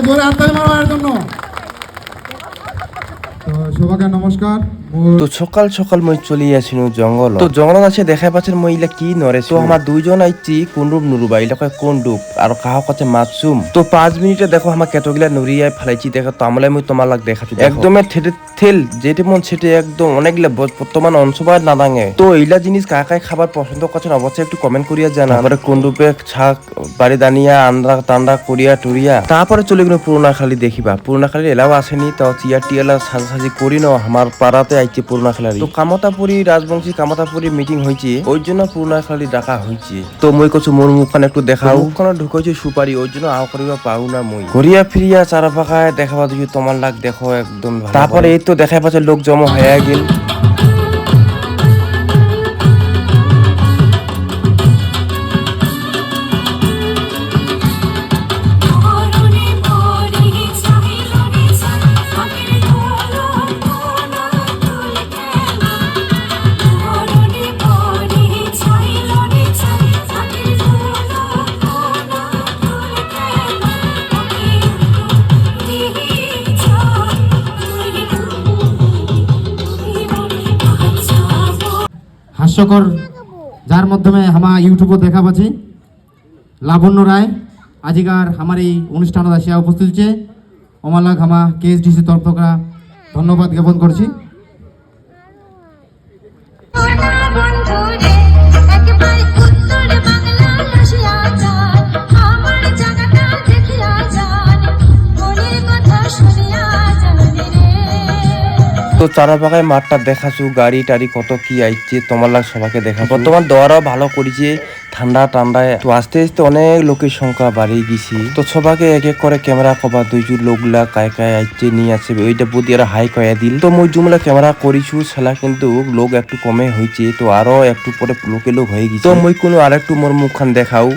জোরে হাততালি মারো এর জন্য। তো সবাইকে নমস্কার। তো সকাল সকাল মই চলি আসিনু জঙ্গল। তো জঙ্গলত আছে দেখা পাচ্ছেন মই ইলা কি নরে। তো আমার দুইজন আইছি কোনরূপ নুরুবা ইলা কয় কোন ডুব আর কাহ কাছে মাছুম। তো 5 মিনিটে দেখো আমার কতগুলা নুরিয়ায় ফেলাইছি দেখো তামলে মই তোমার লাগ দেখাচ্ছি একদমে ঠেটে থেল যেটি মন সেটি একদম অনেকগুলা বর্তমান অঞ্চবায় না দাঙে। তো এইলা জিনিস কাকায় খাবার পছন্দ করছেন অবশ্যই একটু কমেন্ট করিয়া জানা। তারপরে কোন রূপে ছাক বাড়ি দানিয়া আন্দ্রা তান্ডা করিয়া টুরিয়া তারপরে চলে গেল পুরোনাখালী দেখিবা। পুরোনাখালী এলাও আসেনি তো চিয়ার টিয়ালা সাজাসাজি করি ন আমার পাড়াতে আইছে পুরোনাখালী। তো কামতাপুরি রাজবংশী কামতাপুরি মিটিং হয়েছে ওই জন্য পুরোনাখালী ডাকা হয়েছে। তো মই কছু মোর মুখখান একটু দেখাও মুখখানে ঢুকাইছে সুপারি ওই জন্য আও করিবা পাও না মই ঘুরিয়া ফিরিয়া চারাপাখায় দেখাবা দিও তোমার লাগ দেখো একদম ভালো। তারপরে এই তো দেখা পাচ্ছে লোক জমা হয়ে গেল। হাস্যকর যার মাধ্যমে আমার ইউটিউবে দেখা পাচ্ছি লাবণ্য রায় আজিকার আমার এই অনুষ্ঠানত আসিয়া উপস্থিত হচ্ছে অমালাক আমা কেএসডিসি তরফ থেকে ধন্যবাদ জ্ঞাপন করছি। তো চারাপাখায় মাঠটা দেখাছু গাড়ি টাড়ি কত কি আইছে তোমার লাগ সবাইকে দেখা বর্তমান দোয়ারাও ভালো করেছে ঠান্ডা ঠান্ডায়। তো আস্তে আস্তে অনেক লোকের সংখ্যা বাড়িয়ে গেছি। তো সবাইকে এক এক করে ক্যামেরা কবা দুইজুর লোকগুলা কায় কায় আইছে নিয়ে আসে ওইটা বুদ্ধি আর হাই কয়া দিল। তো মই জুমলা ক্যামেরা করিছু সেলা কিন্তু লোক একটু কমে হয়েছে। তো আরো একটু পরে লোক হয়ে গেছে। তো মই কোনো আর একটু মোর মুখখান দেখাও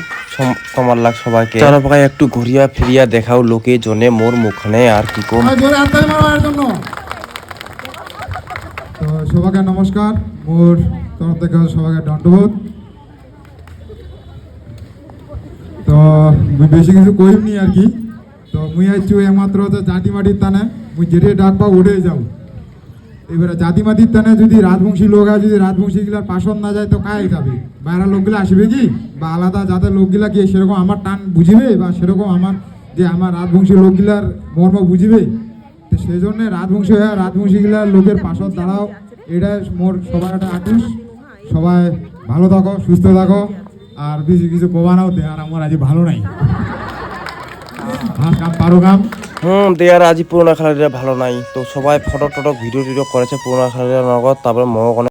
তোমার লাগ সবাইকে চারাপাখায় একটু ঘুরিয়া ফিরিয়া দেখাও লোকে জনে মোর মুখখানে আর কি কম। তো সবাইকে নমস্কার মোর তরফ থেকে সবাইকে দণ্ডবোধ। তো বেশি কিছু কইমনি আর কি। তো মুই আইছি একমাত্র জাতি মাটির টানে মুই যেটে ডাকবা উঠে যাও। এবারে জাতি মাটির টানে যদি রাজবংশী লোক হয় যদি রাজবংশী গুলার পাশন না যায় তো কায় যাবে বাইরের লোকগুলা আসবে কি বা আলাদা যাদের লোকগুলা কি সেরকম আমার টান বুঝিবে বা সেরকম আমার যে আমার রাজবংশী লোকগুলার মর্ম বুঝিবে। তো সেই জন্য রাজবংশী হয়ে রাজবংশীগুলার লোকের পাশত দাঁড়াও এটাই মোর সবার একটা আকুশ। সবাই ভালো থাকো সুস্থ থাকো আর বেশি কিছু কোবানাও দে আর আমার আজ ভালো নাই কাম পারো কাম দেয়ার আজি পুরোনাখালীরা ভালো নাই। তো সবাই ফটো টটো ভিডিও টিডিও করেছে পুরোনাখালীর নগদ তারপরে মগ